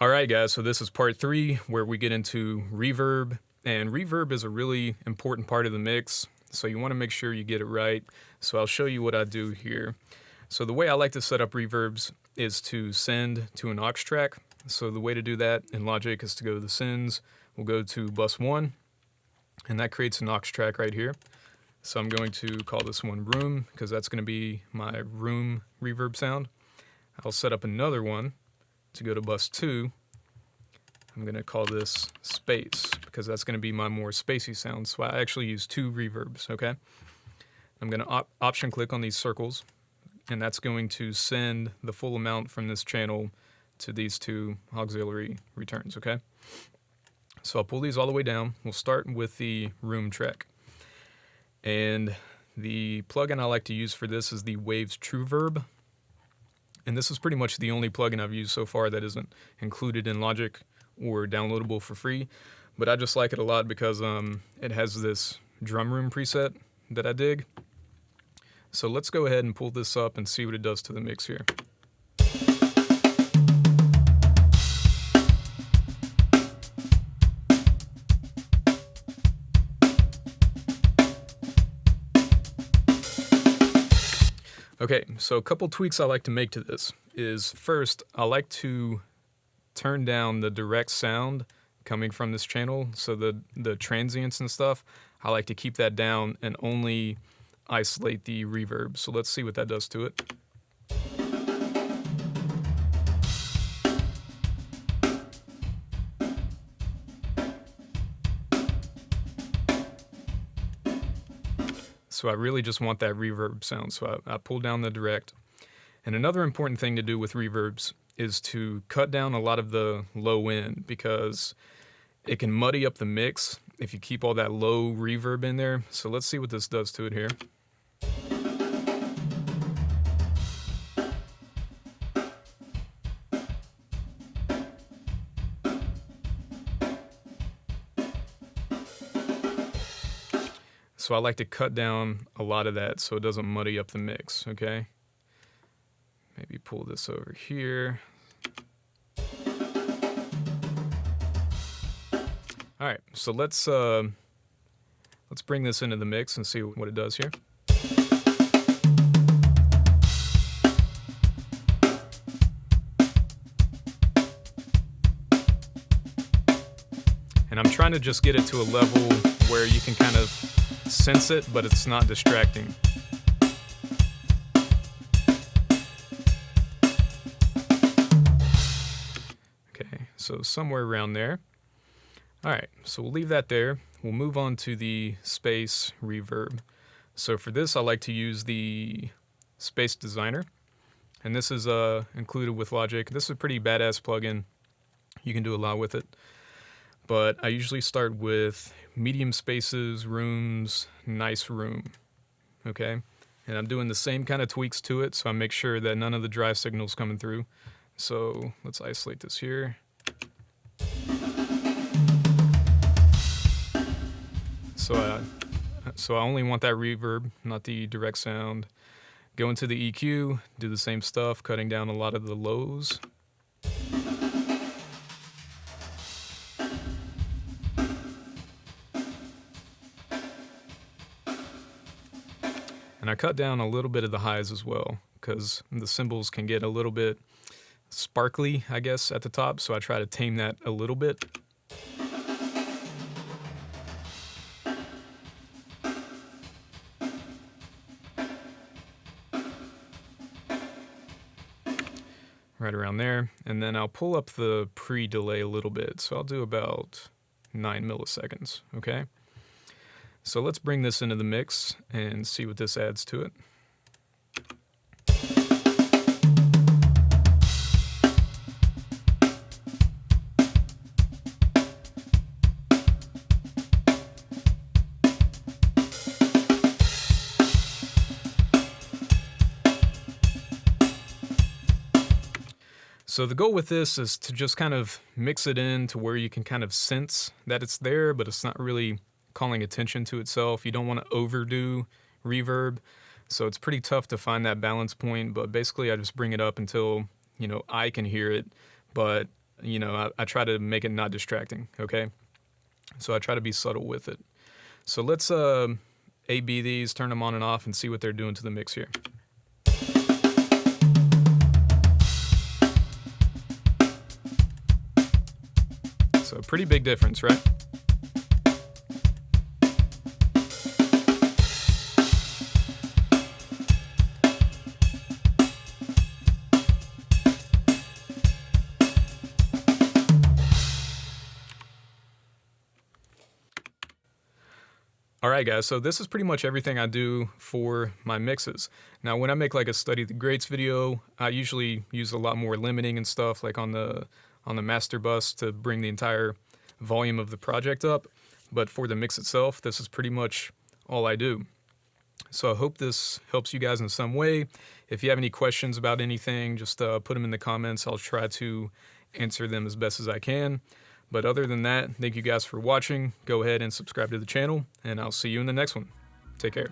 All right, guys, so this is part 3 where we get into reverb. And reverb is a really important part of the mix, so you want to make sure you get it right. So I'll show you what I do here. So the way I like to set up reverbs is to send to an aux track. So the way to do that in Logic is to go to the sends. We'll go to bus 1, and that creates an aux track right here. So I'm going to call this one room, because that's going to be my room reverb sound. I'll set up another one to go to bus 2. I'm going to call this space, because that's going to be my more spacey sound. So I actually use 2 reverbs, okay? I'm going to option click on these circles, and that's going to send the full amount from this channel to these 2 auxiliary returns, okay? So I'll pull these all the way down. We'll start with the room track. And the plugin I like to use for this is the Waves TrueVerb. And this is pretty much the only plugin I've used so far that isn't included in Logic or downloadable for free. But I just like it a lot because it has this drum room preset that I dig. So let's go ahead and pull this up and see what it does to the mix here. Okay, so a couple tweaks I like to make to this is, first, I like to turn down the direct sound coming from this channel, so the transients and stuff, I like to keep that down and only isolate the reverb. So let's see what that does to it. So I really just want that reverb sound, so I pull down the direct. And another important thing to do with reverbs is to cut down a lot of the low end, because it can muddy up the mix if you keep all that low reverb in there. So let's see what this does to it here. So I like to cut down a lot of that so it doesn't muddy up the mix, okay? Maybe pull this over here. All right, so let's bring this into the mix and see what it does here. And I'm trying to just get it to a level where you can kind of sense it, but it's not distracting. Okay, so somewhere around there. All right, so we'll leave that there. We'll move on to the space reverb. So for this, I like to use the Space Designer, and this is included with Logic. This is a pretty badass plugin. You can do a lot with it. But I usually start with medium spaces, rooms, nice room, okay? And I'm doing the same kind of tweaks to it, so I make sure that none of the dry signal's coming through. So let's isolate this here. So I only want that reverb, not the direct sound. Go into the EQ, do the same stuff, cutting down a lot of the lows. And I cut down a little bit of the highs as well, because the cymbals can get a little bit sparkly, I guess, at the top, so I try to tame that a little bit. Right around there, and then I'll pull up the pre-delay a little bit, so I'll do about 9 milliseconds, okay? So let's bring this into the mix and see what this adds to it. So the goal with this is to just kind of mix it in to where you can kind of sense that it's there, but it's not really calling attention to itself. You don't want to overdo reverb, so it's pretty tough to find that balance point, but basically I just bring it up until, you know, I can hear it, but you know, I try to make it not distracting, okay? So I try to be subtle with it. So let's A-B these, turn them on and off, and see what they're doing to the mix here. So pretty big difference, right? All right, guys, so this is pretty much everything I do for my mixes. Now, when I make like a study the greats video, I usually use a lot more limiting and stuff like on the master bus to bring the entire volume of the project up. But for the mix itself, this is pretty much all I do. So I hope this helps you guys in some way. If you have any questions about anything, just put them in the comments. I'll try to answer them as best as I can. But other than that, thank you guys for watching. Go ahead and subscribe to the channel, and I'll see you in the next one. Take care.